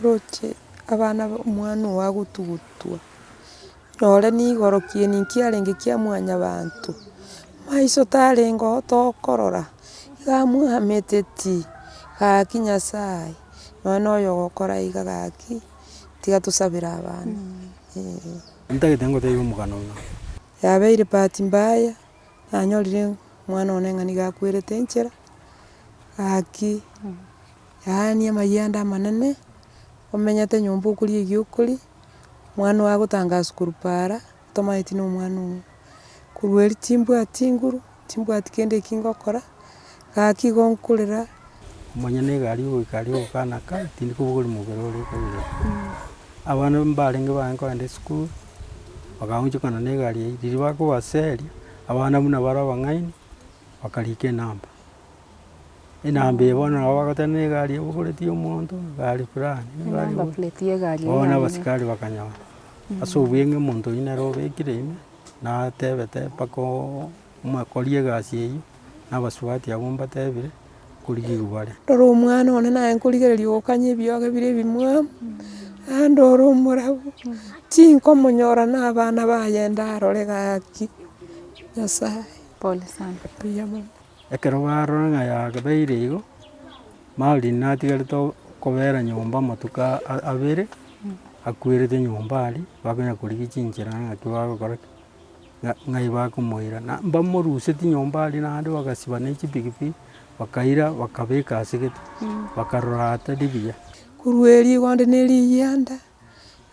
roche abana omwana ogo agotugutwa nyore nigorokie ninkiarenge kia mwanyabanto maiso tarenge oo tokorora iga mwameteti gaki Nyasaye nonye na oyo ogokora iga gaki tiga tosabere abana. Ntagete ngotebia omogano ng'a Yabeire bahati mbaya nanyorire omwana one ng'a niga akwerete enchera gaki yaania amayanda amanene omenyete nyomba okoria eki okoria omwana ogo agotanga sukuru para tomaeti na omwana ogo korwa erio timbwati nguru timbwati kende eki ngokora gaki igo nkorera. omonyene na egari ogoika aria ogokanaka tindi kobogori mobere ore kabere abana mbarenge baye kogenda esukuru bakagochokana na egari eywo riria bakobaseria abana buna bare abang'aini bakarika enamba eye bono nabo bagoteba na egari ebogoretie omonto gari fulani Number plate ya egari bono eyane. abasikari bakanyora ase obweng'e omonto oyio nere obekire ime natebete mpaka omokoria egasi eywo na abasubati abwo mbatebire korigiwa bare. Rora omwana one naye nkorigereria ogokanya ebiogo bire ebimwamu ande ore omorabu tinkomonyora na abana baye ndarore gaki Nyasaye. Pole sana. Buya mono. Ekero barora ng'a yabeire igo Maureen natigarete kobera nyomba amatuko abere akwerete nyomba aria bakonya korigia chinchera ng'aki bagokora ki ng'ai bakomoira mbamoruseti nyomba aria naende bagasiba na echipikipiki bakaira bakabeka ase gete bakarora atari buya. Korwa erio igo nde na eriyanda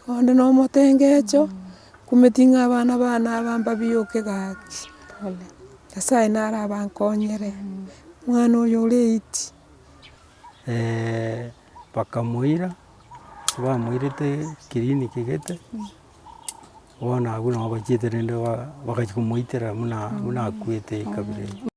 igo nde na omotengecho kumeti ng'a abana bane aba mbabioke gaki Pole. Nyasaye naro abankonyere omwana oyo ore 8. Bakamoira bamoirete kiriniki gete bono abwo nabo bachiete rende bagachia komoitera buna akwete kabira eyio.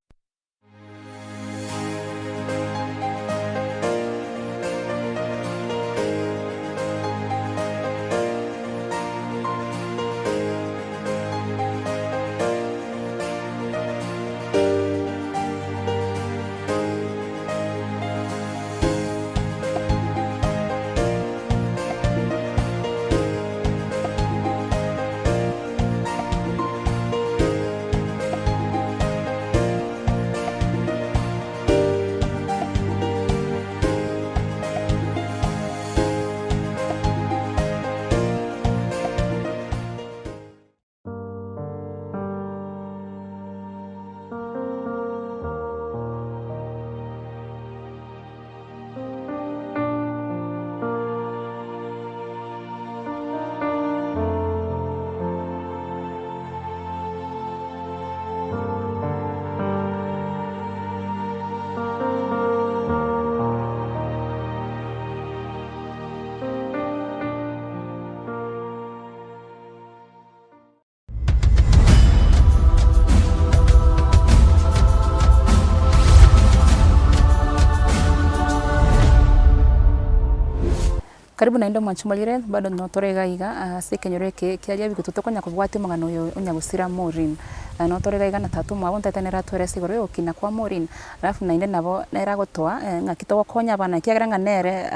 Karibu naende mwanchumolire bado notorega iga sekenyore ke kiaria bigo tutokonya kubwati mugano yo onyagusira Maureen notorega iga na tatu mwabo ntetanera twere sigoro yo kina kwa Maureen alafu nainde nabo nera gotoa ngakito konya abana kiagira nga nere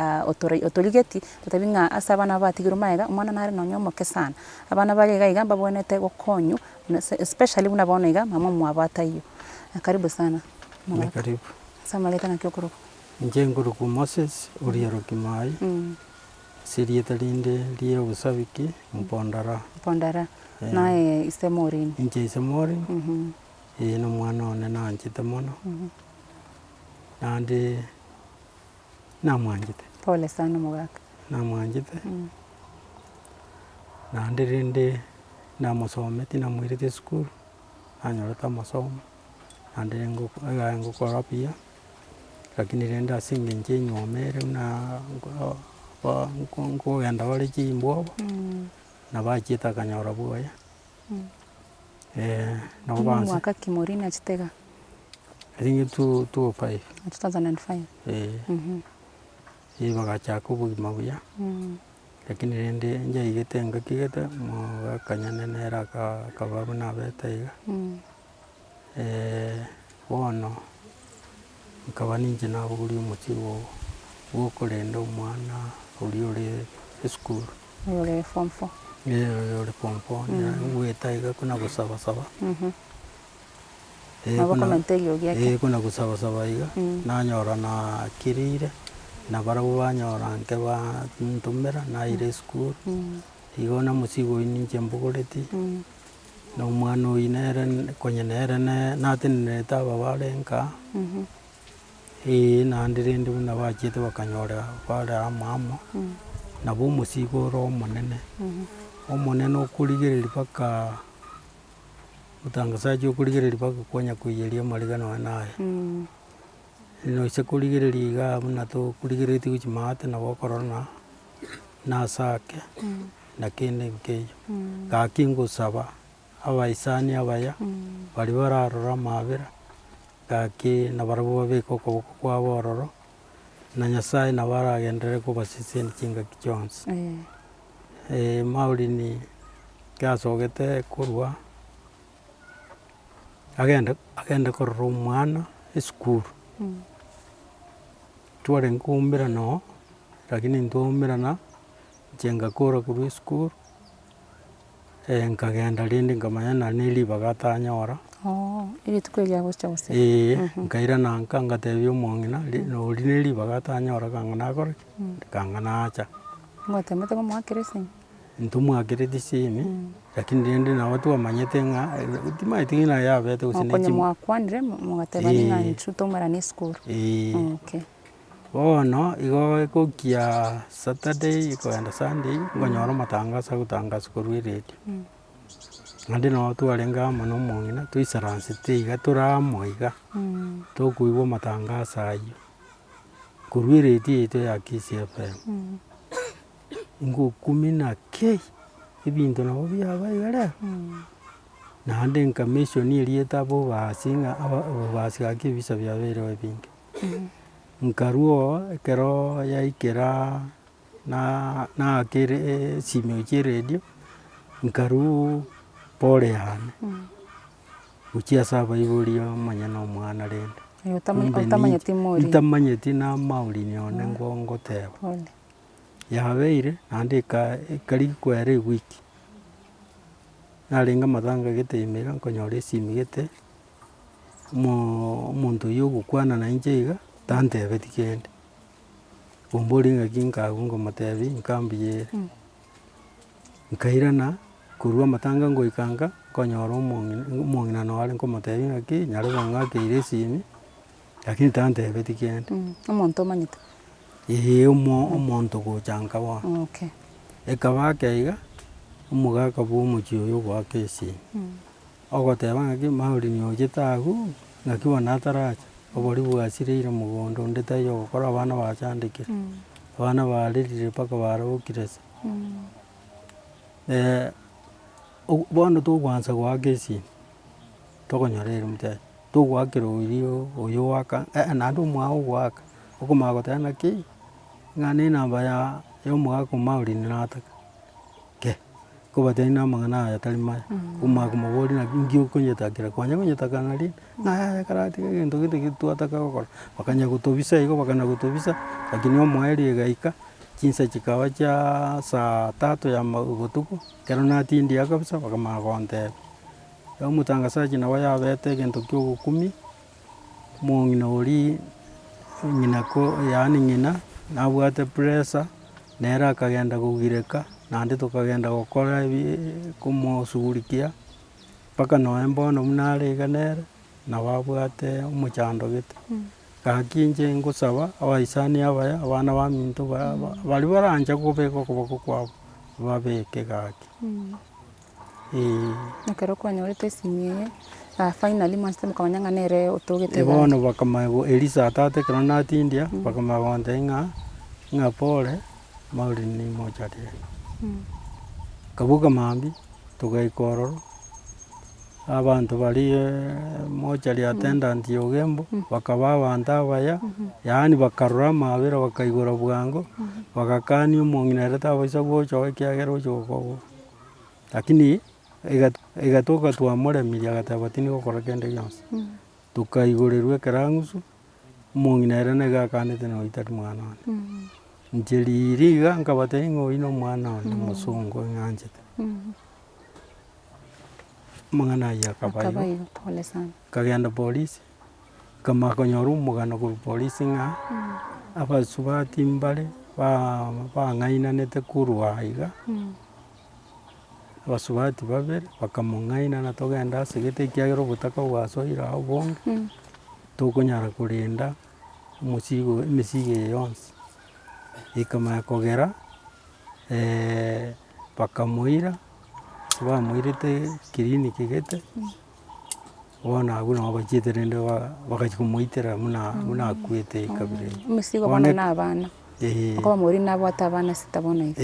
otorigeti tutabinga asa abana batigiro maega umwana nare no nyomoke sana abana bari iga babonete gokonyu especially buna bona iga mama mwabata iyo. Karibu sana. Karibu. Samaleta na kyokoro. Nje nguruku Moses uriero kimai. Sirieta rinde rie usabiki mpondara. Mpondara. Nae ise Maureen. Nje ise Maureen. No mwana one nanchite mono. Nandi namwanjite. Pole sana mugaka. Namwanjite. Nandi rinde namusometi namwirite skuru. Anyorota masomo. Nandi ngukora pia. Lakini rinde asinge nje nyomere na nkogenda bare chimbwa na bachieta kanyora bwoya. Nabo banse. Mwaka ki Maureen achitega? I think 2005. 2005. Bagachaka obogima buya. Lakini rende njaigete ngakigete mwakanyane nera kababu nabeta iga. Bono nkaba ninche nabogoria omochigo gwokorenda omwana uri esukuru ore form 4 uri form 4 gwetaiga kuna gusabasaba nabo komenterio giake kuna gusabasaba iga nanyora na kirire na barabo banyora nke bantumira naire esukuru igo na musigo ininche mbugoreti na omwana oyi nere konye nere natenerete aba barenka naende rende buna bachiete bakanyora bare amo nabo omosigo ore omonene okorigereria mpaka otangasaji okorigereria mpaka kwanya koiyeria amarigano naye noise korigereria iga buna tokorigeretie gochia maate nabo okorora na asake na kende nkeiyo gaki ngosaba abaisani abaya bari bararora amabera gaki na barabo babeka okoboko kwabo ororo na Nyasaye nabo aragenderere kobaseseni chingaki chionsi Maureen kiasogete korwa agende korora omwana esukuru tware nkaumerana oo lakini ntwaumerana inche ngakora korwa esukuru nkagenda rende nkamanya nari na eribaga atanyora erituko eria gocha gose nkairana nka ngatebia omong'ina nori na eribaga atanyora ganga nakore ki ganga nacha ngotemete komwakera esimi ntomwakereti esimi lakini rende nabo twamanyete ng'a timaeti ng'a yabete gose okonye mwakwanire mogatebania ng'a intwe twaumana esukuru okay bono igo egokia Saturday kogenda Sunday nkonyora amatangaso agotangasa korwa eredio naende nabo twarenge amo na omong'ina twaisaransete iga tore amo iga tokoigwa amatangaso aywo korwa eredio yaito ya Kisii FM ngokumi na kei ebinto nabo biaba iga rero naende nkamensioni erieta aba obasi ng'a obasi gaki ebisa biabeireo ebinge nkarwa oo ekero yaikera naakere esimi chia eredio nkarwa pore yane gochia ase abaibori omanye na omwana rende ntamanyeti na Maureen one ngoteba yabeire naende ekarigia kwera ewiki narenge amatanga gete ime iga nkonyora esimi gete omonto oyio ogokwana na inche iga tantebeti kende ombori ng'aki nkagwa nkomotebia nka mbuyere nkairana korwa amatanga ngoikanga nkonyora omong'ina nore nkomotebia ng'aki nyarebe ng'akeire esimi lakini tantebeti kende omonto omanyete omonto gocha nka bono ekaba ake iga omogaka bwa omochie oyo ogoaka esimi ogoteba ng'aki Maureen ochete abwo ng'aki bono ataracha obori bwasireire mogondo onde taiyo ogokora abana bachandekire abana barerire mpaka barabokire se bono togwansa goaka esimi tokonyora ere motari togoakera oirio oyo oaka naende omwao ogoaka okomanya goteba naki ng'a na enamba ya omogaka Maureen nataka kobatebia na amang'ana aya tari maya omanya komoboria naki nki okonyetakera kwanya konyetakana rinde ng'a kare atiga egento gete twataka gokora bakanya gotobisa igo bakana gotobisa lakini omoerio egaika chinsa chikaba chia saa 3 ya botuko ekero natindia kabisa bakamanya gontebia igo omotangasaji nabo yabete egento kia ogokumia omong'ina oria yaani ng'ina nabwate pressure nere akagenda kogireka naende tokagenda gokora komosugurikia mpaka nonye bono buna are iga nere nabo abwate omochando gete gaki inche ngosaba abaisani abaya abana baminto bari barancha kobeka okoboko kwabo babeke gaki ekero kwanyorete esimi eye finally mwansete mokamanya ng'a nere otogete bono bakamanya eria saa 3 ekero natindia bakamanya gontebia ng'a pore Maureen mochari kabuka mambi togaika ororo abanto bari mochari attendant ya Ogembo bakaba abanto abaya yaani bakarora amabera bakaigora bwango bagakania omong'ina ere taboisa gocha ekiagera oche gokoa lakini egatoka twamoremirie agateba tindi gokora kende gionsi tokaigorerwa ekero ang'usu omong'ina ere niga akanete nonya tari mwana one njiriri iga nkabata ing'oi na omwana onde mosungu eng'anchete amang'ana ayia akabaigo Kabayo, pole sana. kagenda polisi kama konyora omogano korwa polisi ng'a abasubati mbare bang'ainanete korwa iga abasubati babere bakamong'ainana togenda ase gete ekiagera obotaka bwasoire ao bonge tokonyara korenda emesigo eye yonsi ikamanya kogera bakamoira ase bamoirete kiriniki gete bono abwo nabo bachiete rende bagachia komoitera buna akwete ekabira eye. Omosigo bono na abana. Okoba mori nabwate abana sita bono iga.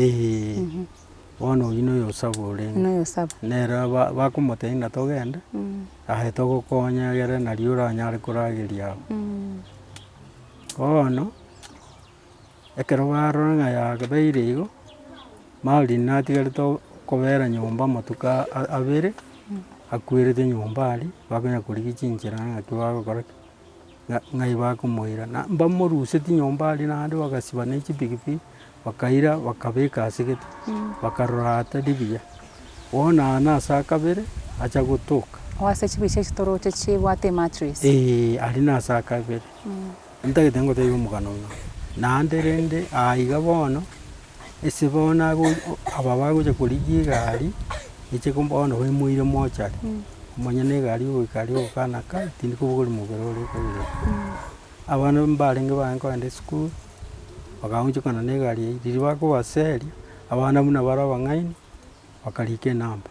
Bono oyio noyo osaba orenge. Noyo osaba. Nero bakomotebia togende aye togokonya egere nari oranyare korageria abwo. Bono ekero barora ng'a yabeire igo Maureen natigarete kobera nyomba amatuko abere akwerete nyomba aria bakonya korigia chinchera ng'aki bagokora ki ng'ai bakomoira mbamoruseti nyomba aria naende bagasiba na echipikipiki bakaira bakabeka ase gete bakarora tari buya bono aa nase akabere acha gotoka Ase chibiche chitoroche chibwate mattress. aria nase akabere ntagete ngotebia omogano ng'a naende rende iga bono ase bono aba bagocha korigia egari eche bono baimoire mochari omanye na egari ogoika aria ogokana tindi kobogori mobere ore ekabire abana mbarenge baye kogenda esukuru bakagonchokana na egari eywo riria bakobaseria abana buna bare abang'aini bakarika enamba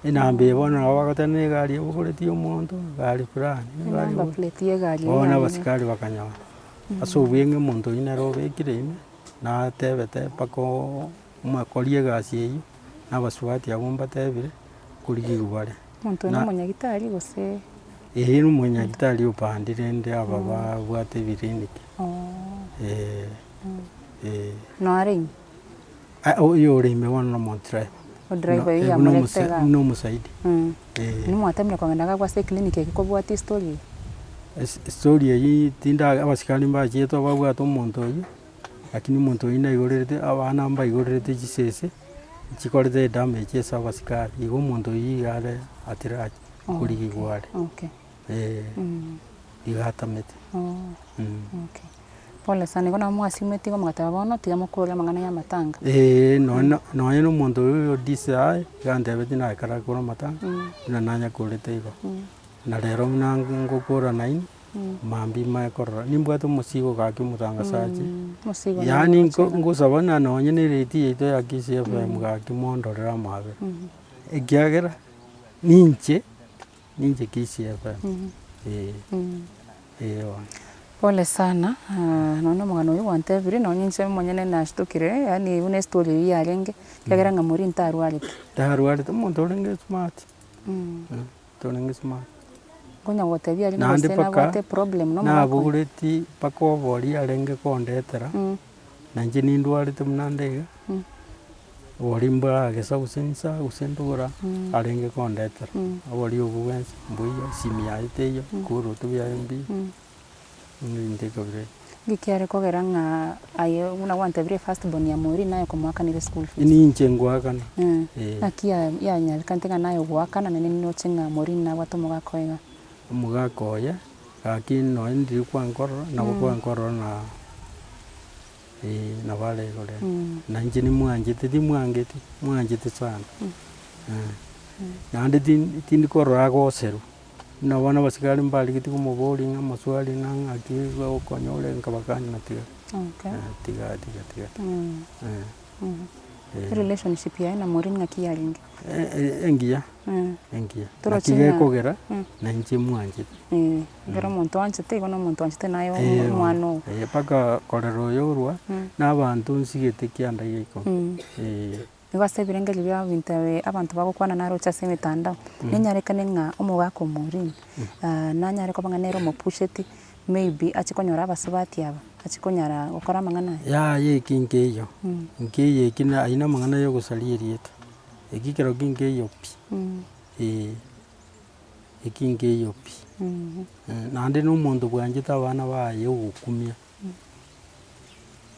eye bono nabo bagoteba na egari ebogoreti omonto gari fulani Number plate ya egari bono yaye. abasikari bakanyora ase obweng'e omonto oyio nere obekire ime natebete mpaka omokoria egasi eywo na abasubati abwo mbatebire korigiwa bare. Omonto oyo na omonyagitari gose. Na omonyagitari opandi rende aba babwate ebiriniki. No ime. Oyo ore ime bono na omonto O driver oyo yamorete iga. na omosaidi. Nimwatemire kogenda gwase ekliniki eki kobwate estory eye. Story eyio tindi abasikari mbachiete babwate omonto oyio lakini omonto oyio naigorerete abana mbaigorerete chisese chikorete edamage ase abasikari igo omonto oyio iga are atirachi korigiwa are. Okay. Iga atamete. Okay. Pole sana igo nabo mwasimete igo mogateba bono tiga mokorora amang'ana ya amatanga. Nonye na omonto oyo dise aye iga antebeti naye kare akore amatanga buna nanyakorete igo na rero buna ngokorana ine mambia mae korora nimbwate omosigo gaki omotangasaji Mosigo. yaani ngosaba na nonye na erate yaito ya Kisii FM gaki mondorere amabere ekiagera ninche Kisii FM. Bono. Pole sana. Noone omogano oyo gwantebire nonye inche monyene nashtukire yaani buna estory eyio yarenge kiagera ng'a Maureen tarwarete. Tarwarete omonto orenge smart. Torenge smart. Konya gotebia ari Naende gose paka nabwate problem no mwana. nabogoreti mpaka obori arenge kondetera na inche nindwarete buna ndaiga obori mbaragesa gose nsa gose ndogora arenge kondetera obori obwo bwensi mbuya simi yaye teiyo koroto biaye mbi ninte kabire Gikiare kogera ng'a aye buna gwantebire first born ya Maureen nayo komwakanire school fees. ini inche ngwakana Naki yanyarikante ng'a nayo gwakana nene noche ng'a Maureen nabwate omogaka oiga. omogaka oye gaki nonye ndiri kwankorora nabo kwankorora na baregorera na inche nimwanchete timwangete sana naende tindi korora agoserwa buna bono abasikari mbarigeti komoboria ng'a amaswali ng'aki gokonya ore nkabakania tiga tiga. Relationship yaye na Maureen ng'aki yarenge. Engiya Toroche naki gekogera na inche mwanchete ngero omonto wanchete igo na omonto wanchete naye omwana ogo. mpaka korera oyo orwa na abanto nsigete kianda ikomi. Igo ase ebirengeri bia binto abanto bagokwana naroche ase emetandao nenyarekane ng'a omogaka o Maureen nanyare koba ng'a nere omopusheti maybe ache konyora abasubati aba ache konyara gokora amang'ana aya eki nkeiyo eki aina amang'ana ya ogosaria erieta eki kero kinkeiyo pi eki nkeiyo pi naende na omonto bwanchete abana baye ogokumia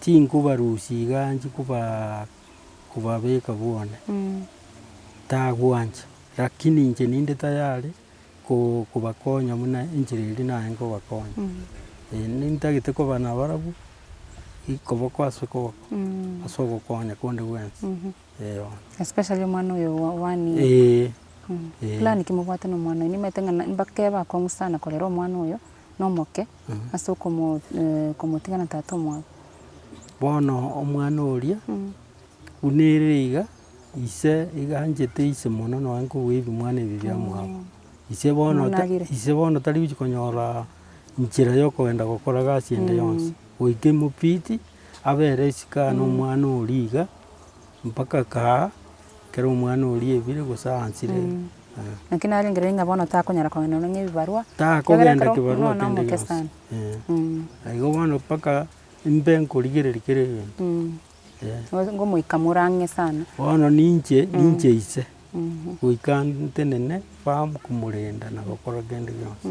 tinkubarusia iga kubabeka bwone tagwanje, lakini inche ninde tayari kubakonya buna enchera eria naye nkobakonya. Nintagete koba nabarabu ikoboko ase okoboko ase ogokonya konde gwensi. Especially omwana oyo wani plan kimobwate na omwana oyo nimete ng'a mbake bakong'u sana korera omwana oyo nomoke ase komotiga na tata omwabo. Bono omwana oria buna ere iga ise iganchete ise mono nonye nkobua mwana ebi bia mwabo. Ise bono tari gochi konyora inchera ya okogenda gokora gasi ende yonsi. Goika emopiti abere isiko na omwana oria iga mpaka kaa ekero omwana oria ebire gose aansire. Lakini arengereri ng'a bono takonyara kogenda nonye ebibarua. Takogenda kibarua kende gionsi. Igo bono mpaka mbe nkorigereri kera egento. Ngomoika morang'e sana. Bono ninche ise goika ntenene komorenda na gokora kende gionsi.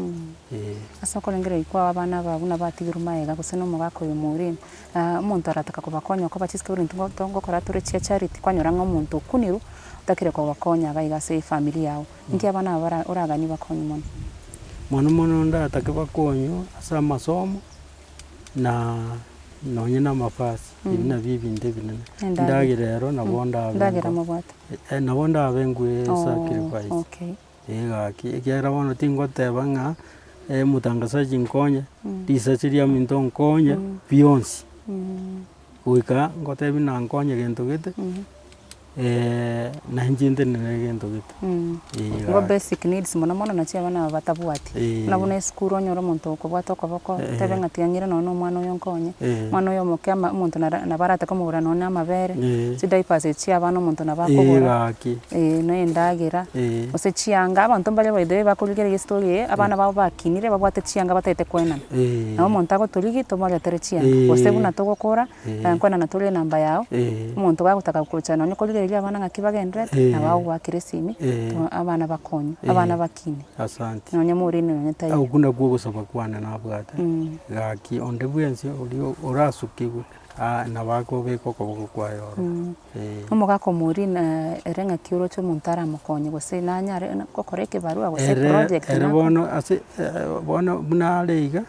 Ase okorengereri kwa abana aba buna batigirwe maega gose na omogaka oyo Maureen, omonto arataka kobakonya oko bachisike buri ntungo tongokora tore chia charity kwanyora ng'a omonto okunirwe otakire kobakonya iga ase efamily yao. Inki abana aba oragani bakonyi mono? Mono ndatake bakonywa ase amasomo na nonye na amabasi. Ebi nabio ebinto ebinene. Endagera ero nabo ndabe. Endagera mobwate. Nabo ndabe ngwe sacrifice. Gaki ekiagera bono tingoteba ng'a omotangasaji nkonye risachi ria minto nkonye bionsi. Goika ngotebi nankonye gento gete na inche ntenene gento gete. Ngo basic needs mono nachia abana batabwati. Na buna esukuru onyora omonto okobwata okoboko tebe ng'a tiang'ire nonya omwana oyo nkonye. Omwana oyo omoke omonto nabarataka komogora nonya amabere chidiapers chia abana omonto nabakogora. Na endagera gose chianga abanto mbare by the way bakorigereria estory abana babo bakinire babwate chianga bataete kwenana. Nabo omonto agotorigia tomoretere chianga gose buna togokora kwenana tore enamba yao omonto bagotaka gocha nonya korigereria abana ng'aki bagenderete nabo gwakire esimi abana bakonywa abana bakine. Asante. Nonya Maureen nonya tayo. Agwo nagwo ogosaba kwane nabwate. Gaki onde bwensi orasukigwe nabakobeka okoboko kwaye oro. Omogaka Maureen ere ng'aki oroche omonto aramokonye gose nanyare gokora ekebarua gose project. Ere bono ase bono buna are iga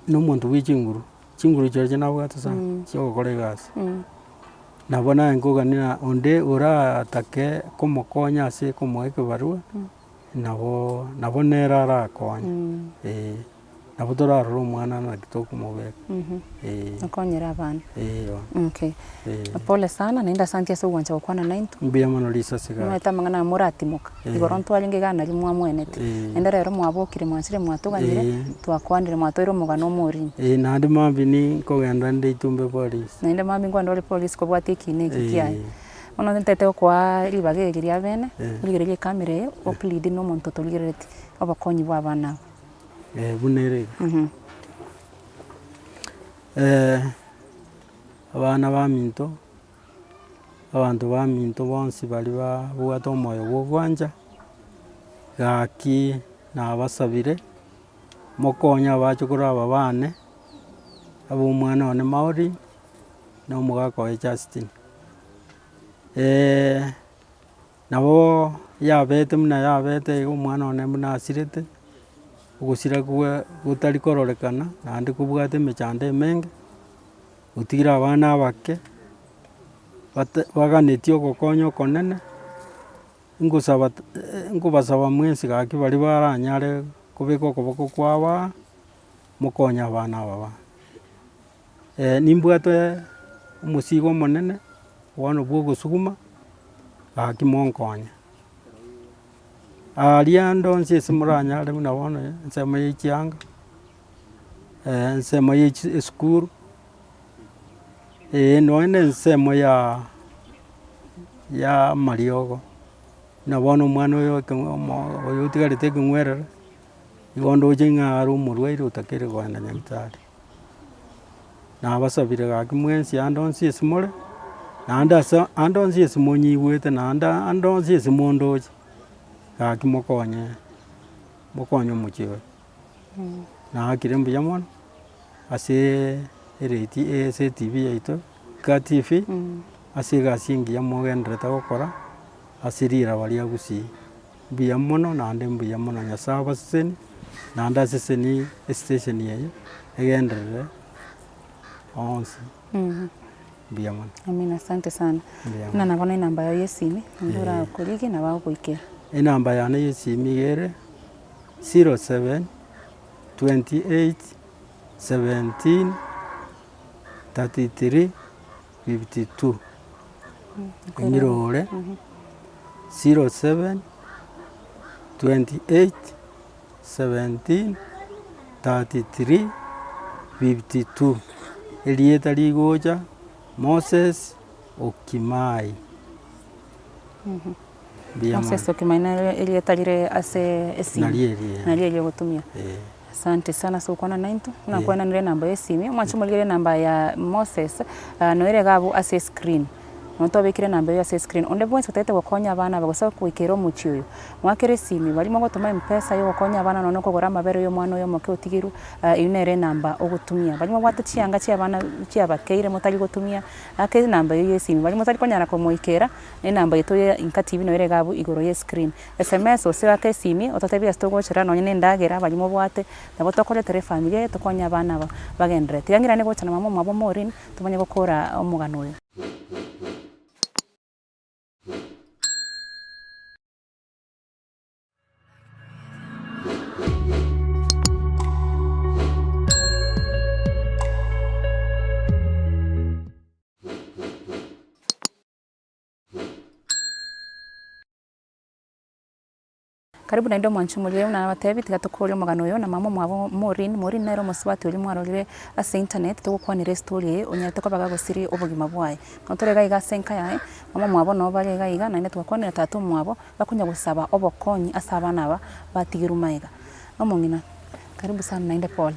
na omonto bwa chinguru chiache nabwate sana chia ogokora egasi. Nabo naye nkoganera onde oratake komokonya ase komoa ekebarua nabo nere arakonya. Nabo torarora omwana naki tokomobeka. Okonyera abana. Okay. Pole sana naenda asante ase ogwancha gokwana nainto. Mbuya mono risase iga. Mweta amang'ana moratimoka. Igoro ntwaringe iga nari mwamwenete. Ende rero mwabokire mwansire mwatoganire twakwanire mwatoire omogano Maureen. Naende mambini nkogenda nde itumbe police. Naende mambi ngwandore police kobwate ekine eki kiaye. Ono ntete okwa ribaga eri ria bene rigererie kamera eyo oplead no omonto torigerete obakonyi bwa abana. Buna ere abana ba minto abanto ba minto bonsi bari babwate omoyo bwa ogwanja gaki nabasabire mokonya abachokora aba bane aba omwana one Maureen na omogaka oye Justin. Nabo yabete muna yabete iga omwana one buna asirete ogosira gotari kororekana naende kobwate emechando emenge gotigira abana abake baganeti ogokonya okonene nkobasaba mwensi gaki bari baranyare kobeka okoboko kwaba mokonya abana aba. Nimbwate omosigo omonene bono bwa ogosuguma gaki monkonya. Aria ndonsi ase moranyare buna bono ensemo ya echianga ensemo ya esukuru nonya na ensemo ya amariogo buna bono omwana oyo oyo otigarete ekeng'werere igo ndoche ng'a are omorwaire otakeire kogenda nyagetari. Nabasabire gaki mwensi ande onsi ase more naende ande onsi ase monyigwete naende ande onsi ase mondoche gaki mokonye omochie oyo. Nagakire mbuya mono ase ase TV yaito Ka TV ase egasi engiya mogenderete gokora ase riraba ria gusii mbuya mono naende mbuya mono Nyasaye abaseseni naende aseseni estation yaye egenderere onsi mbuya mono. Amina, asante sana. Mbuya mono. Na nabona enamba yayo ya esimi ndora kurigi na bagoikera. Enamba yane ya esimi igere 07 28 17 33 52 enyirore 07 28 17 33 52 erieta rigocha Moses Okimai. Moses Okimai na erieta rire ase esimi nari gutumia. Asante sana so kwana naintu na kwana nire namba ya esimi mwachumulire namba ya Moses noire gabo ase screen nonto bekire namba ya ase screen onde bwense tete gokonya abana bagosa kwikero muchi uyu mwakere esimi bali mogotuma mpesa yo gokonya abana nono kogora mabere yo mwana yo moke otigiru inere namba ogutumia bali mogwata chianga chia abana chia bakeire motari gutumia ake namba yo esimi bali motari konyara komoikera namba yeto ya Inka TV noire gabo igoro ya screen SMS ose ake esimi otatebia stogochera nonye ndagera bali mobwate nabo tokole tere familia tokonya abana bagendere tiangira ne gochana mamo mabo morin tumanye gokora omugano uyu. Karibu na ndo mwanchumulire na batebi tigatokore omugano uyu na mamo mwabo Maureen nero muswati uri mwarorire ase internet tugukwanire story onyete ko bagagosiri obugima bwaye notore gaiga senka yae mamo mwabo no bari gaiga na twakwanira tatu mwabo bakunya gusaba obokonyi asa abana aba batigiru maiga omongina karibu sana nainde pole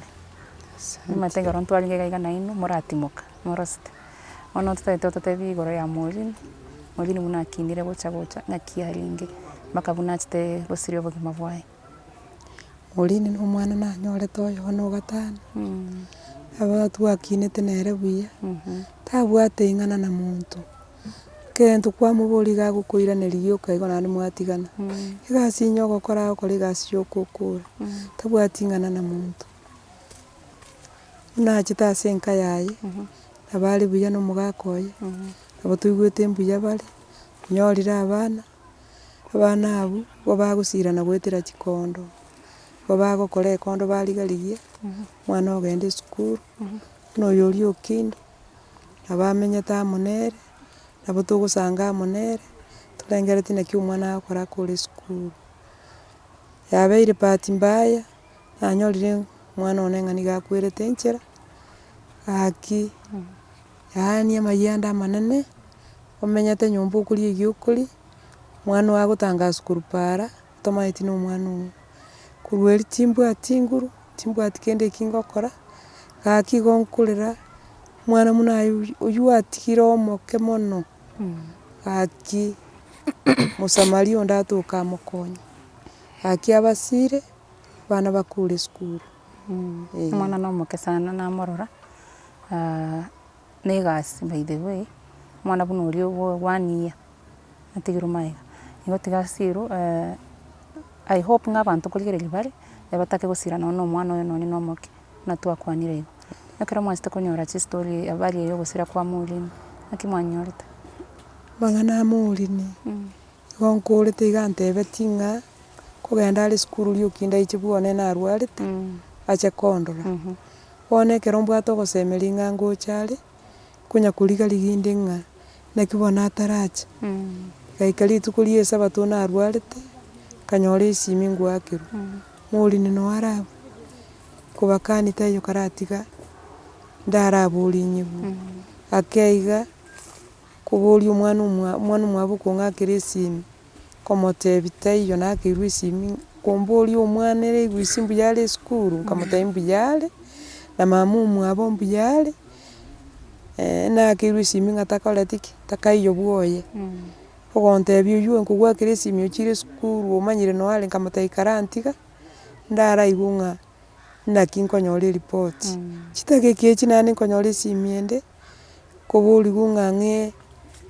nimatega ronto ali gaiga na inu moratimuka moroste ono tutatebi igoro ya Maureen muna kinire gocha ngakiaringe makabunachite gosirio bugima bwaye. Maureen ni omwana nanyorete oyo no gatano aba twakinete nere buya tabwate ing'ana na muntu kento kwa muburi gagukoiraneri ukaigo nandi mwatigana igasi nyogo kora igasi yokukura tabwate ing'ana na muntu nachita senka yaye abali buya no mugakoye abo tuigwete mbuya bali nyorira abana abo babagusirana gwetera chikondo babagokora ekondo barigarigia mwana ogende sukuru no yori okindo abamenyeta monere nabo tugusanga monere turengerete naki umwana akora kuri sukuru yabeire bahati mbaya nanyorire mwana oneng'ani gakwirete enchera aki yaania mayanda manene omenyete nyomba okuri egiokori mwana wagotanga sukuru para tomaiti no mwana kurweri timbwati nguru timbwati kende kingokora gaki gonkurera mwana muna oyu atigire omoke mono gaki musamari ondatuka mokonya gaki abasire bana bakure sukuru mwana no moke sana na morora negasi by the way mwana buno uri wania atigiru maiga ingo tigasiru I hope ng'abantu kurigereria bari batake gusirana no mwana oyo noni no moke na twakwanire igo nakera mwasite konyora chi story abari yo gusira kwa Maureen akimwanyorete bang'ana Maureen gonkurete igantebe tinga kogenda ari sukuru riokinda ichibuone na arwarete ache kondora one kero mbwato gosemeri ng'ango chare kunya kuriga riginde ng'a nakibona ataracha gaikari tukurie sabato na arwarete kanyore isimi ngwakiru Maureen no arabu kubakani tayo karatiga ndaraburi nyibu akeiga kuburi umwana mwabo kong'akira isimi komotebi tayo nakiru isimi kombori omwana ere igwisimbu yale sukuru kamotembu yale na mamu mwabo mbuyale nakiru isimi ng'atakoretiki takaiyo bwoye ogontebi oyu nkugwakira isimi ochire sukuru omanyire no are nkamotai karantiga ndaraigwa ng'a naki nkonyora eripoti chitageki echi naende nkonyora esimi ende koboriwu ng'ang'e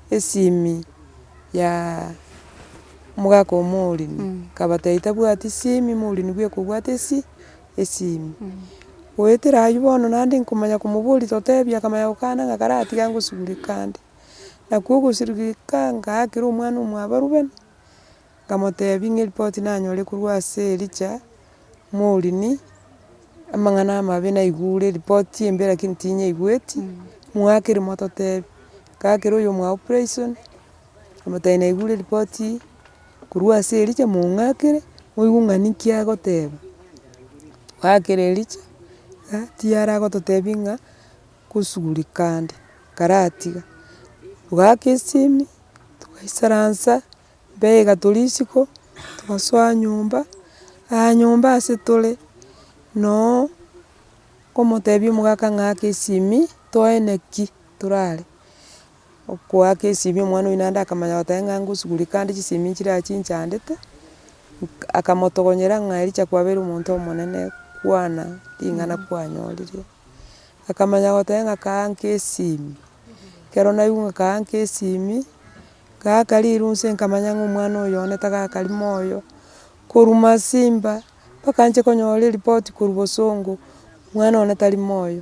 esimi ya omogaka omorini kabatebia tabwati simi morini bwe kobwata esimi goetera aywo bono naende nkomanya komoboria totebia akamanya gokana ng'a karatiga ngosugurika nde. Nakwo ogosirika ngaakera omwana omwabarubeni nkamotebia ng'a eripoti nanyore korwa ase ericha morini amang'ana amabe naigure eripoti embe lakini tinyaigweti mwakere mototebia ngakera oyo omwa operation nkamotebia naigure eripoti korwa ase ericha mong'akere moigwe ng'a nki agoteba. Twakera ericha tiara agototebia ng'a nkosugurika nde karatiga togaka esimi togaisaransa embe egatora isiko togasoa nyomba nyomba ase tore noo nkomotebia omogaka ng'ake esimi toene ki torare okoaka esimi omwana oywo naende akamanya goteba ng'a nkosugurika nde chisimi nchire chinchandete akamotogonyera ng'a ericha kwabeire omonto omonene kwana ring'ana kwanyorire akamanya goteba ng'a kaanka esimi ekero naigwa ng'a kaanka esimi ngaaka riruse nkamanya ng'a omwana oyo one tagakari moyo korwa masimba mpaka nche konyora eripoti korwa bosongo omwana one tari moyo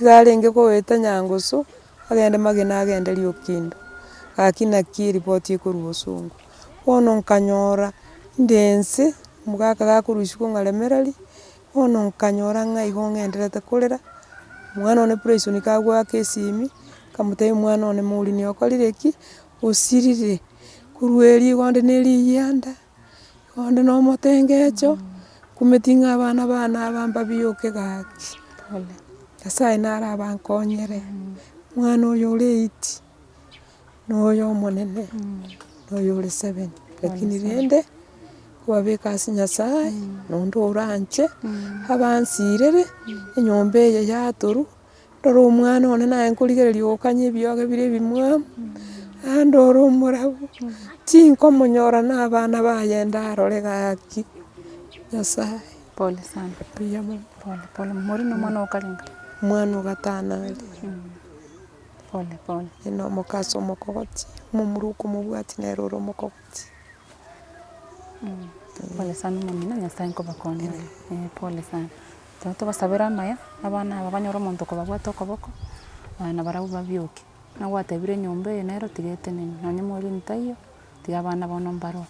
iga arenge goeta nyangoso agende magena agenderie okindo gaki naki eripoti ekorwa bosongo. Bono nkanyora nde nse omogaka gakorwa isiko ng'aremereri bono nkanyora ng'a igo ng'enderete korera omwana one operation kagwaka esimi nkamotebia omwana one morini okorire ki osirire korwa erio igo nde na eriyanda igo nde na omotengecho nkumeti ng'a abana bane aba mbabioke gaki nyasaye naro abankonyere omwana oyo ore 8 na oyo omonene na oyo ore 7 lakini rende kobabeka ase nyasaye na onde oranche abansirere enyomba eye yatorwa ndore omwana one naye nkorigereria gokanya ebioge bire ebimwamu ande ore omorabu tinkomonyora na abana baye ndarore gaki nyasaye. Pole sana. Buya mono. Pole morini omwana okarenga omwana ogatana are pole na omokaso omokogoti omomura okomobwati nere ore omokogoti. Pole sana omomino nyasaye nkobakonyere pole sana tobasabera amaya abana aba banyore omonto kobabwata okoboko na barabwo babioke na gwatebire enyomba eye nero tiga etenene nonya morini taiyo tiga abana bono mbaro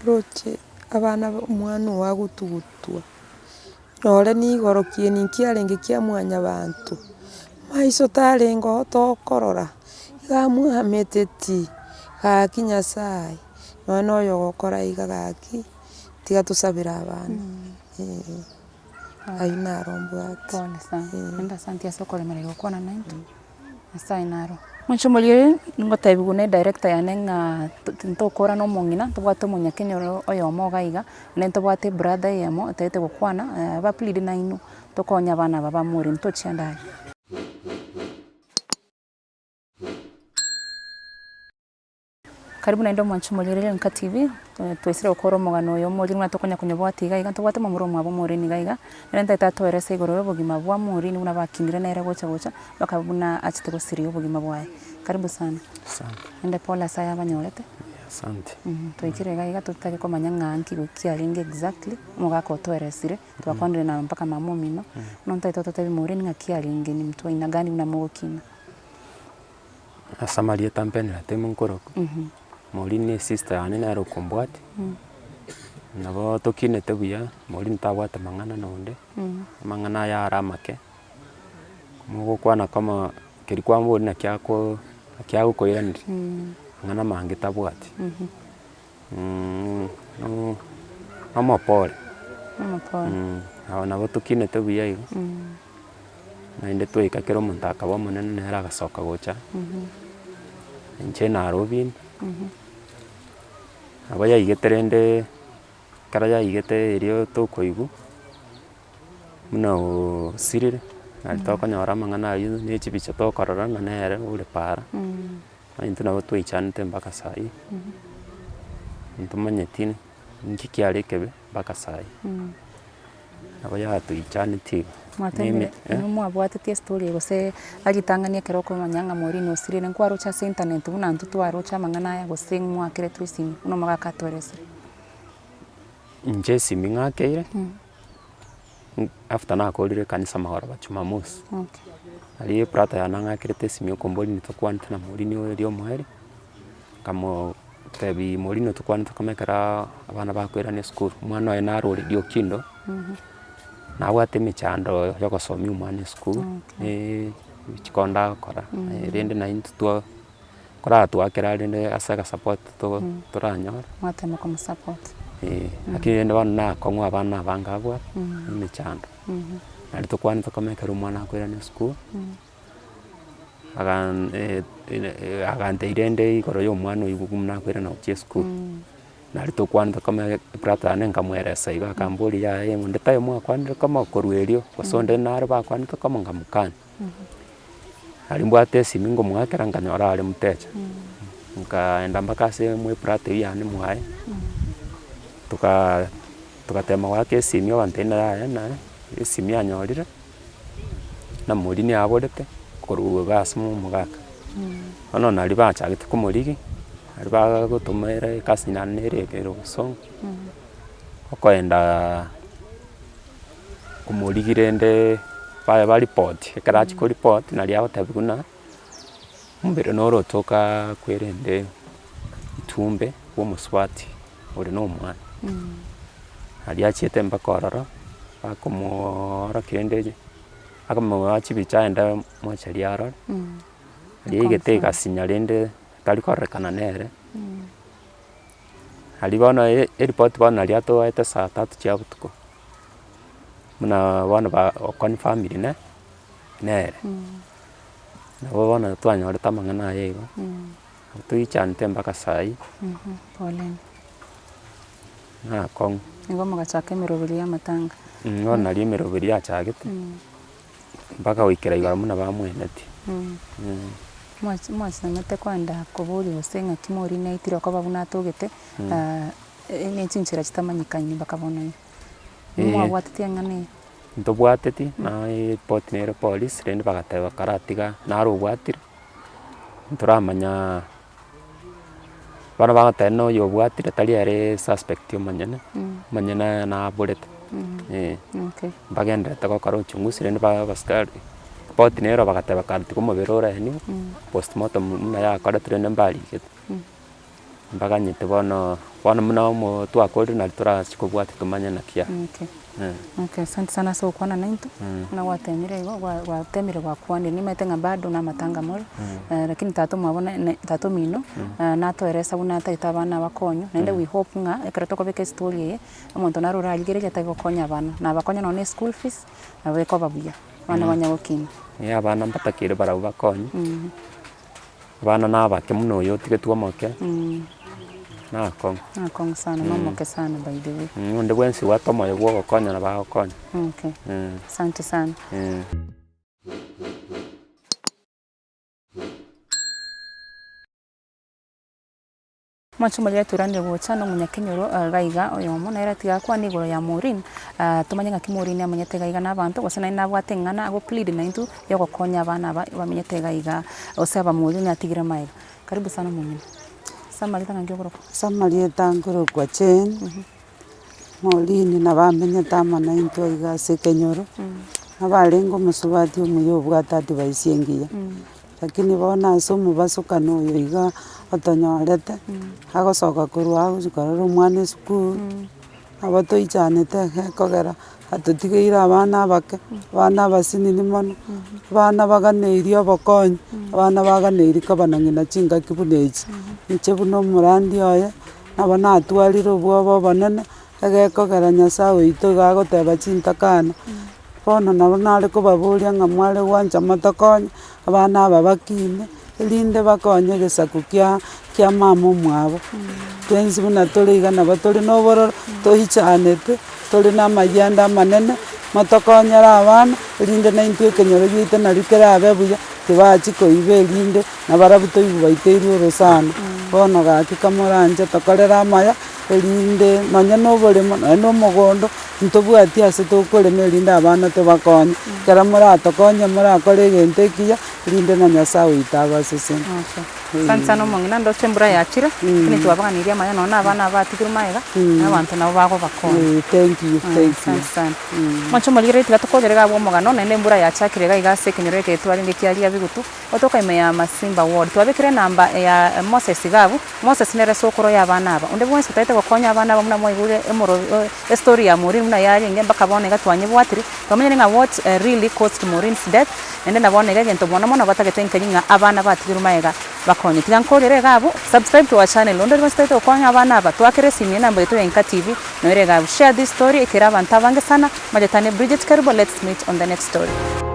roche abana omwana ogo agotugutwa nyore nigorokie ninkiarenge kia mwanyabanto maiso tarenge oo tokorora iga mwameteti gaki nyasaye nonye na oyo ogokora iga gaki tiga tosabera abana aywo naro mbwate. Pole sana enda asante ase okoremereri gokwana nainto nyasaye naro monchomorie ngotebigwa na director yane ng'a ntokora na omong'ina tobwate omonyakenyoro oyomo iga iga na ntobwate brother eyemo ataete gokwana baplead nainwe tokonya abana aba bamorini tochia ndare. Karibu naende mwanchomorie Nka TV twesire gokora omogano oyo omorini ng'a tokonya konyabwata iga iga tobwate mamura omwabo omorini iga iga nere ntaete atoeresa igoro ya obogima bwa omorini buna bakinire nere gocha mpaka buna achete gosiria obogima bwaye. Karibu sana. Asante. Ende pole asa yabanyorete. Asante. Twaikire iga iga tutake komanya ng'a nki gokiarenge exactly omogaka otoeresire twakwanire na mpaka mama omino no ntaete totebi morini ng'a kiarenge ni mtu aina gani buna mogokina. Asa Marieta mpenera temu nkoroko morini sister yane nere okombwati nabo tokinete buya morini tabwate mang'ana nonde amang'ana aya ara amake mogokwana kama keri kwambori nakiagokoiraniri ng'ana mange tabwati amapore abo nabo tokinete buya igo naende twaika kero omonto akaba omonene nere agasoka gocha inche narobini abo yaigete rende kara yaigete erio tokoigwa buna osirire nari tokonyora amang'ana aywo na echibicha tokorora na nere ore para intwe nabo twaichanete mpaka saii ntomanyeti nki kiare ekebe mpaka saii nabo yatuichaneti Mwatembere mwabwatitie story gose agitangania keroko manyanga Morini osirire nkwarocha se internet buna ntu twarocha mang'ana ya gose mwakire twisimi uno magakatwerese inche esimi ng'akeire after nakorire kanisa magoro ba Jumamosi okay ali prata ya nang'akirete esimi okombori nitokwanite na Morini oyo omweri kamo tebi Morini tukwanite kamekera abana bakwirania school mwana oyo narore Okindo nabwate emechando yogosomia omwana school chikonda gokora rende nainto kora twakera rende ase agasupport toranyora mwatema kumusupport lakini rende bono nakong'wa abana abange abwate emechando nari tokwanite komekera omwana akwirania school aganteire rende igoro ya omwana oyo buna akwirana gochia school nari tokwanite kome brata nene nkamweresa iga akambori yaye ngonde tayo mwakwanire kama korwa erio gose onde nare bakwanite kama nkamukani ari mbwate esimi ngomwakera nkanyora are mutecha nkaenda mpaka ase brata yane mwaye tukatema gwaka esimi oganteire yaye naye esimi yanyorire na Morini aborete korwa gase omogaka bono nari bachagete komorigi ari bagotumira ekasi nere ekero obosongo okoenda komorigire rende baripoti ekero achi koripoti nari agotebi buna ombere noro otoka kwera rende itumbe bwa omosubati ore na omwana nari achiete mpaka ororo bakomworokia rende akomoachibicha aende mochari arore ari aigete egasinya rende tari kororekana nere ari bono eripoti bono nari atoete saa 3 chia botuko buna bono okoni family nere nabo bono twanyorete amang'ana aya igo toichanete mpaka sai poleni nakong'u nigo mogachaka emeroberi ya amatanga bono nari emeroberi yachagete mpaka goikera igoro buna bamwenetie mwasimete kwenda koboria gose ng'aki Morini aitire okoba buna atogete nechinchera chitamanyikaine mpaka bono mwabwatitie ng'ana ntobwateti na report nere police rende bagateba karatiga nare obwatire ntoramanya bana bagateba na oyo obwatire tari ere suspect omanyene naborete okay bagenderete gokora uchunguzi rende babaskari report nero bagateba karatiga omobere oreniwe postmortem muna yakorete rende mbarigete mbaganyete bono muna twakorire nari torachia kobwate tumanye nakia okay asante sana so kwana nainto na watemire igo watemire gwakwanire nimete ng'a bado na matanga moro lakini tato mwabona tato mino natoeresa buna taita abana bakonyo nende we hope ng'a ekero tokobeka story eye omonto narora arigereria tagokonya abana na bakonya none school fees na beko babuya bana banyagokini abana mbatakire barau bakonyo abana nabake muno oyo tigetwa omoke nakong'u sana nomoke sana by the way onde bwensi watomoyo bwogokonya na bagokonya okay asante sana mwachumalia turande gocha no munyakenyoro gaiga oyomo naira tiga kwa ni igoro ya Morini tumanye ng'aki Morini amenyete gaiga na abantu gose na nabwate ng'ana ago plead na intu yogokonya abana bamenyete gaiga ose aba Morini atigire maiga karibu sana munyina Samarieta ngigoroko Samarieta ngorokwa chen Morini na bamenyete amana into iga ase Kenyoro abarengo musubati omuyo obwata advice engiya lakini bona ase omobasukana oyo iga otonyorete agosoka korwa agochikorera omwana esukuru abo toichanete gekogera atotigeire abana abake abana abasinini mono abana baganeirie obokonyi abana baganeirie kobana ng'ina chingaki buna echi inche buna omorandi oye nabo natwarire obwoba obonene egekogera Nyasaye oito iga agoteba chintakana bono nabo nare kobaboria ng'a mware gwancha motokonya abana aba bakine erinde bakonye egesaku kia mama omwabo twensi buna tore iga nabo tore na obororo toichanete tore na amayende amanene motokonyera abana erinde na intwe Ekenyoro giaito nari kerabe buya tibachi koiba erinde na barabu toibu baiteirwe orosana bono gaki kamoranje tokorera amaya erinde nonya noboremo nonya na omogondo ntobwati ase tokorema erinde abana tobakonye kera moratokonye morakore egento ekiya erinde na nyasaye oite abaseseni. Asante sana omong'ina ndoche embura yachire kini twabaganirie amanya nona abana batigire maega na abanto nabo bagobakonya. Thank you. Asante sana. Moncho moligere tiga tukongerera abo omogano nende embura yachakire iga ase ekenyoro eke twarenge kiaria bigutu otokaimenya Masimba Ward twabekire namba ya Moses Gabu. Moses nere sokoro ya abana aba onde bwense taite gokonya abana aba muna moigure emoro story ya Maureen muna yari nge mpaka bone gatwanye bwatiri twamenye nga what really caused Maureen's death ende nabone gento bona mona batagetenkenyi nga abana batigire maega bakonye tiga nkorere Gabu subscribe to our channel onde bwense taite gokonya abana aba twakere simye namba yetu ya Inka TV no ere Gabu share this story ikira abantu abange sana majetane Bridget Karibo. Let's meet on the next story.